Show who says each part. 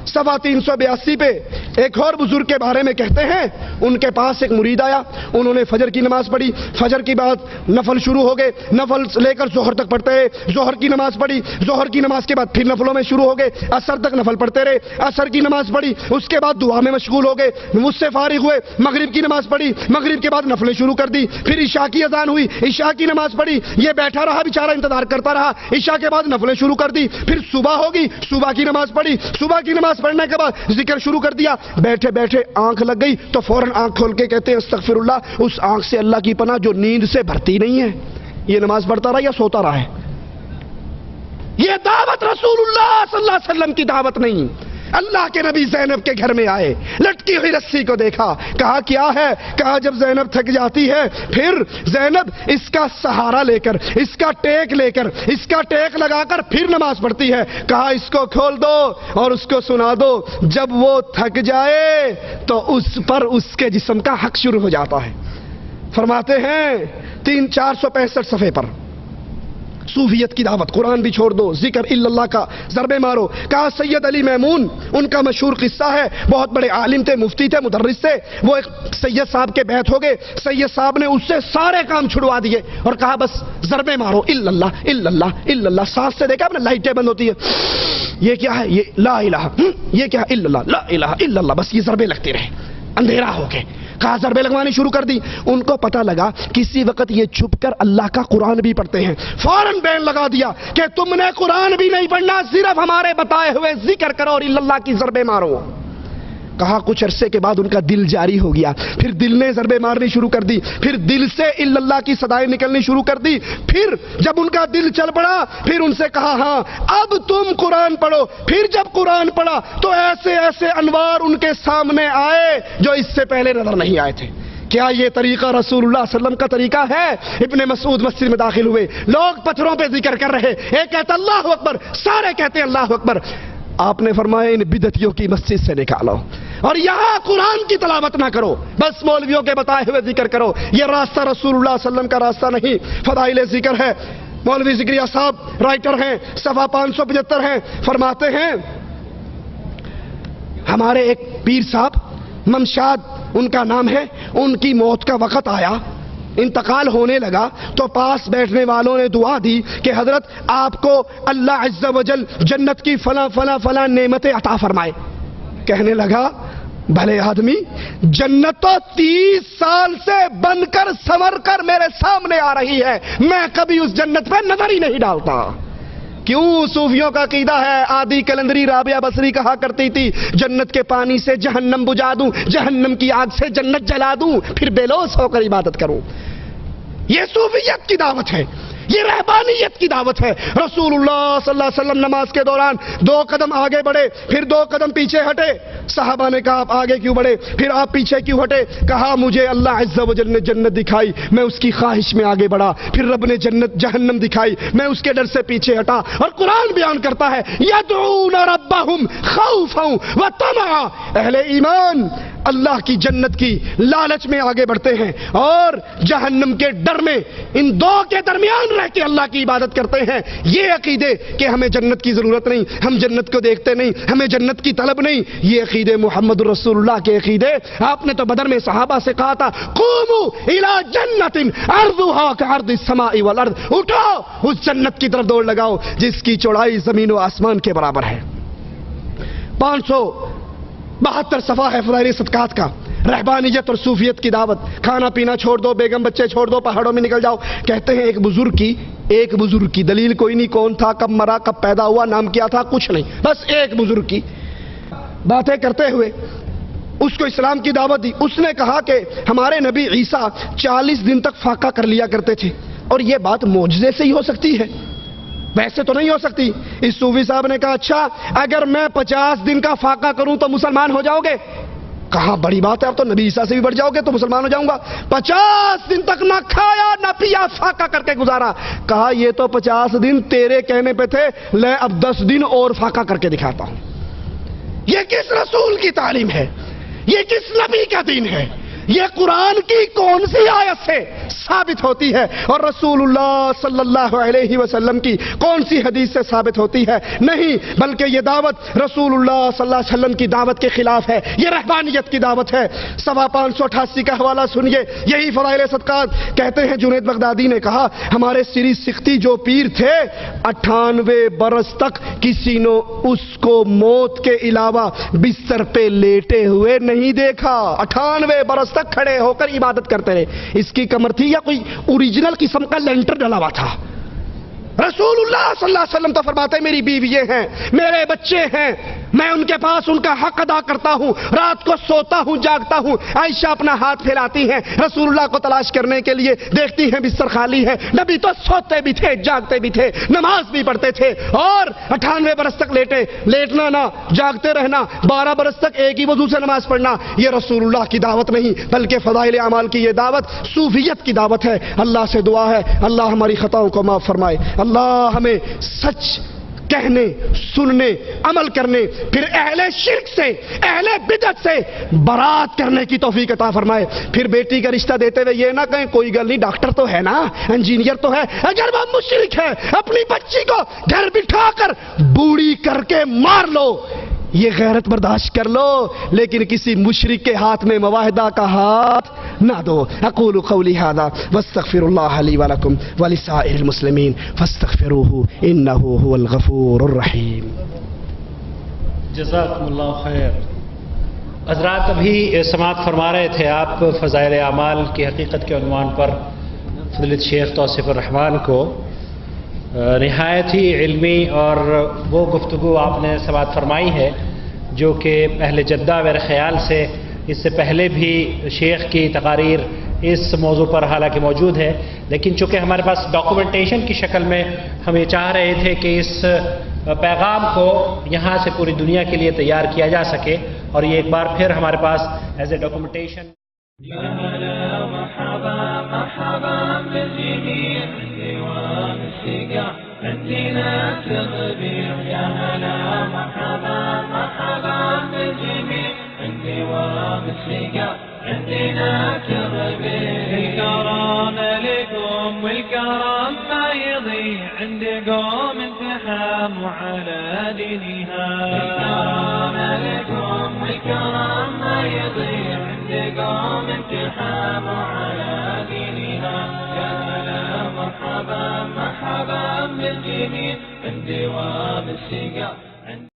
Speaker 1: صفحہ 382 پہ ایک اور بزرگ کے بارے میں کہتے ہیں، ان کے پاس ایک مرید آیا، انہوں نے فجر کی نماز پڑھی، فجر کی بعد نفل شروع ہو گئے، نفل لے کر ظہر تک پڑھتے رہے، ظہر کی نماز پڑھی، ظہر کی نماز کے بعد پھر نفلوں میں شروع ہو گئے، عصر تک نفل پڑھتے رہے، عصر کی نماز پڑھی، اس کے بعد دعا میں مشغول ہو گئے، مجھ سے فارغ ہوئے، مغرب کی نماز پڑھی، مغرب کے بعد نفلیں شروع کر دی، پھر عشاء کی اذان ہوئی، عشاء کی نماز پڑھی، یہ بیٹھا رہا بیچارہ انتظار کرتا رہا، عشاء کے بعد نفلیں شروع کر دی، پھر صبح ہوگی، صبح کی نماز پڑھی، صبح کی نماز پڑھنے کے بعد ذکر شروع کر دیا، بیٹھے بیٹھے آنکھ لگ گئی تو فوراً آنکھ کھول کے کہتے ہیں استغفر اللہ، اس آنکھ سے اللہ کی پناہ جو نیند سے بھرتی نہیں ہے، یہ نماز پڑھتا رہا یا سوتا رہا ہے؟ یہ دعوت رسول اللہ صلی اللہ علیہ وسلم کی دعوت نہیں۔ اللہ کے نبی زینب کے گھر میں آئے، لٹکی ہوئی رسی کو دیکھا، کہا کیا ہے؟ کہا جب زینب تھک جاتی ہے پھر زینب اس کا سہارا لے کر، اس کا ٹیک لے کر، اس کا ٹیک لگا کر پھر نماز پڑھتی ہے، کہا اس کو کھول دو اور اس کو سنا دو، جب وہ تھک جائے تو اس پر اس کے جسم کا حق شروع ہو جاتا ہے۔ فرماتے ہیں 465 صفحے پر، صوفیت کی دعوت، قرآن بھی چھوڑ دو، ذکر الا اللہ کا ضربے مارو۔ کہا سید علی میمون، ان کا مشہور قصہ ہے، بہت بڑے عالم تھے، مفتی تھے، مدرس تھے، وہ ایک سید صاحب کے بیعت ہو گئے، سید صاحب نے اس سے سارے کام چھڑوا دیے اور کہا بس ضربے مارو، الا اللہ الا اللہ الا اللہ، سانس سے دیکھا آپ نے لائٹیں بند ہوتی ہے، یہ کیا ہے؟ یہ لا الہ، یہ کیا ہے؟ الا اللہ، لا الہ الا اللہ، بس یہ ضربے لگتے رہے اندھیرا ہو کے۔ کہا ضربے لگوانی شروع کر دی، ان کو پتا لگا کسی وقت یہ چھپ کر اللہ کا قرآن بھی پڑھتے ہیں، فوراً بین لگا دیا کہ تم نے قرآن بھی نہیں پڑھنا، صرف ہمارے بتائے ہوئے ذکر کرو اور اللہ کی ضربے مارو۔ کہا کچھ عرصے کے بعد ان کا دل جاری ہو گیا، پھر دل نے ضربے مارنی شروع کر دی، پھر دل سے الا اللہ کی صدائیں نکلنی شروع کر دی، پھر جب ان کا دل چل پڑا پھر ان سے کہا ہاں اب تم قرآن پڑھو، پھر جب قرآن پڑھا تو ایسے ایسے انوار ان کے سامنے آئے جو اس سے پہلے نظر نہیں آئے تھے۔ کیا یہ طریقہ رسول اللہ صلی اللہ علیہ وسلم کا طریقہ ہے؟ ابن مسعود مسجد میں داخل ہوئے، لوگ پتھروں پہ ذکر کر رہے، ایک کہتا اللہ اکبر، سارے کہتے اللہ اکبر، آپ نے فرمایا ان بدعتیوں کی مسجد سے نکالو اور یہاں قرآن کی تلاوت نہ کرو، بس مولویوں کے بتائے ہوئے ذکر کرو، یہ راستہ رسول اللہ صلی اللہ علیہ وسلم کا راستہ نہیں۔ فضائل ذکر ہے، مولوی ذکریہ صاحب رائٹر ہیں، صفحہ 575 ہیں، فرماتے ہیں ہمارے ایک پیر صاحب ممشاد ان کا نام ہے، ان کی موت کا وقت آیا، انتقال ہونے لگا تو پاس بیٹھنے والوں نے دعا دی کہ حضرت آپ کو اللہ عز و جل جنت کی فلاں فلاں فلاں نعمتیں عطا فرمائے۔ کہنے لگا بھلے آدمی، جنت تو 30 سال سے بن کر سنور کر میرے سامنے آ رہی ہے، میں کبھی اس جنت پہ نظر ہی نہیں ڈالتا۔ کیوں؟ صوفیوں کا عقیدہ ہے، آدی کلندری رابعہ بصری کہا کرتی تھی جنت کے پانی سے جہنم بجھا دوں، جہنم کی آگ سے جنت جلا دوں، پھر بے لوث ہو کر عبادت کروں۔ یہ صوفیت کی دعوت ہے، یہ رہبانیت کی دعوت ہے۔ رسول اللہ صلی اللہ علیہ وسلم نماز کے دوران 2 قدم آگے بڑھے، پھر 2 قدم پیچھے ہٹے، صحابہ نے کہا آپ آگے کیوں بڑھے، پھر آپ پیچھے کیوں ہٹے؟ کہا مجھے اللہ عز و جل نے جنت دکھائی، میں اس کی خواہش میں آگے بڑھا، پھر رب نے جہنم دکھائی، میں اس کے ڈر سے پیچھے ہٹا۔ اور قرآن بیان کرتا ہے یدعون ربہم خوفا وطمعا، اہل ایمان اللہ کی جنت کی لالچ میں آگے بڑھتے ہیں اور جہنم کے ڈر میں، ان 2 کے درمیان رہ کے اللہ کی عبادت کرتے ہیں۔ یہ عقیدے کہ ہمیں جنت کی ضرورت نہیں، ہم جنت کو دیکھتے نہیں، ہمیں جنت کی طلب نہیں، یہ عقیدے محمد رسول اللہ کے عقیدے۔ آپ نے تو بدر میں صحابہ سے کہا تھا قوموا الی جنت عرضها كعرض السماء والارض، اٹھو اس جنت کی طرف دوڑ لگاؤ جس کی چوڑائی زمین و آسمان کے برابر ہے۔ 572 صفحہ ہے فضائل صدقات کا، رہبانیت اور صوفیت کی دعوت۔ کھانا پینا چھوڑ دو، بیگم بچے چھوڑ دو، پہاڑوں میں نکل جاؤ۔ کہتے ہیں ایک بزرگ کی دلیل کوئی نہیں، کون تھا، کب مرا، کب پیدا ہوا، نام کیا تھا، کچھ نہیں، بس ایک بزرگ کی باتیں کرتے ہوئے اس کو اسلام کی دعوت دی۔ اس نے کہا کہ ہمارے نبی عیسیٰ 40 دن تک فاقہ کر لیا کرتے تھے، اور یہ بات معجزے سے ہی ہو سکتی ہے، ویسے تو نہیں ہو سکتی۔ اس صوفی صاحب نے کہا اچھا اگر میں 50 دن کا فاقہ کروں تو مسلمان ہو جاؤ گے؟ کہا بڑی بات ہے، اب تو نبی عیسیٰ سے بھی بڑھ جاؤ گے تو مسلمان ہو جاؤں گا۔ 50 دن تک نہ کھایا نہ پیا، فاقہ کر کے گزارا۔ کہا یہ تو 50 دن تیرے کہنے پہ تھے، لے اب 10 دن اور فاقہ کر کے دکھاتا ہوں۔ یہ کس رسول کی تعلیم ہے؟ یہ کس نبی کا دین ہے؟ یہ قرآن کی کون سی آیت سے ثابت ہوتی ہے اور رسول اللہ صلی اللہ علیہ وسلم کی کون سی حدیث سے ثابت ہوتی ہے؟ نہیں، بلکہ یہ دعوت رسول اللہ صلی اللہ علیہ وسلم کی دعوت کے خلاف ہے، یہ رہبانیت کی دعوت ہے۔ 588 کا حوالہ سنیے، یہی فضائل صدقات کہتے ہیں جنید بغدادی نے کہا ہمارے سری سختی جو پیر تھے 98 برس تک کسی نے اس کو موت کے علاوہ بستر پہ لیٹے ہوئے نہیں دیکھا، 98 برس تک کھڑے ہو کر عبادت کرتے رہے۔ اس کی کمر تھی یا کوئی اوریجنل قسم کا لینٹر ڈلا ہوا تھا؟ رسول اللہ صلی اللہ علیہ وسلم تو فرماتے ہیں میری بیوییں ہیں، میرے بچے ہیں، میں ان کے پاس ان کا حق ادا کرتا ہوں، رات کو سوتا ہوں جاگتا ہوں۔ عائشہ اپنا ہاتھ پھیلاتی ہیں رسول اللہ کو تلاش کرنے کے لیے، دیکھتی ہیں بستر خالی ہے۔ نبی تو سوتے بھی تھے، جاگتے بھی تھے، نماز بھی پڑھتے تھے، اور 98 برس تک لیٹنا نہ، جاگتے رہنا، 12 برس تک ایک ہی وضو سے نماز پڑھنا، یہ رسول اللہ کی دعوت نہیں بلکہ فضائل اعمال کی یہ دعوت صوفیت کی دعوت ہے۔ اللہ سے دعا ہے اللہ ہماری خطاؤں کو معاف فرمائے، اللہ ہمیں سچ کہنے، سننے، عمل کرنے، پھر اہل شرک سے، اہل بدعت سے برات کرنے کی توفیق عطا فرمائے۔ پھر بیٹی کا رشتہ دیتے ہوئے یہ نہ کہیں کوئی گل نہیں، ڈاکٹر تو ہے نا، انجینئر تو ہے، اگر وہ مشرک ہے اپنی بچی کو گھر بٹھا کر بوڑھی کر کے مار لو، یہ غیرت برداشت کر لو، لیکن کسی مشرک کے ہاتھ میں معاہدہ کا ہاتھ نہ دو۔ اقول قولی ھذا واستغفر اللہ لی ولکم ولسائر المسلمین فاستغفروہ انہ هو الغفور الرحیم۔
Speaker 2: جزاکم اللہ خیر۔ حضرات ابھی سماعت فرما رہے تھے آپ فضائل اعمال کی حقیقت کے عنوان پر فضیلت شیخ توصیف الرحمان کو، نہایت ہی علمی اور وہ گفتگو آپ نے سماعت فرمائی ہے جو کہ اہل جدہ میرے خیال سے اس سے پہلے بھی شیخ کی تقاریر اس موضوع پر حالانکہ موجود ہے، لیکن چونکہ ہمارے پاس ڈاکومنٹیشن کی شکل میں ہم یہ چاہ رہے تھے کہ اس پیغام کو یہاں سے پوری دنیا کے لیے تیار کیا جا سکے، اور یہ ایک بار پھر ہمارے پاس ایز اے ڈاکومنٹیشن۔
Speaker 3: عندنا تغبير يا هلا مرحبا مرحبا بالجميع عندي ومسلقة عندنا تغبير الكرم لكم والكرم ما يضيع عند قوم انتحاموا على دينها الكرم لكم والكرم ما يضيع عند قوم انتحاموا على دينها يا هلا مرحبا مرحبا بالجميع عندي ومسلقة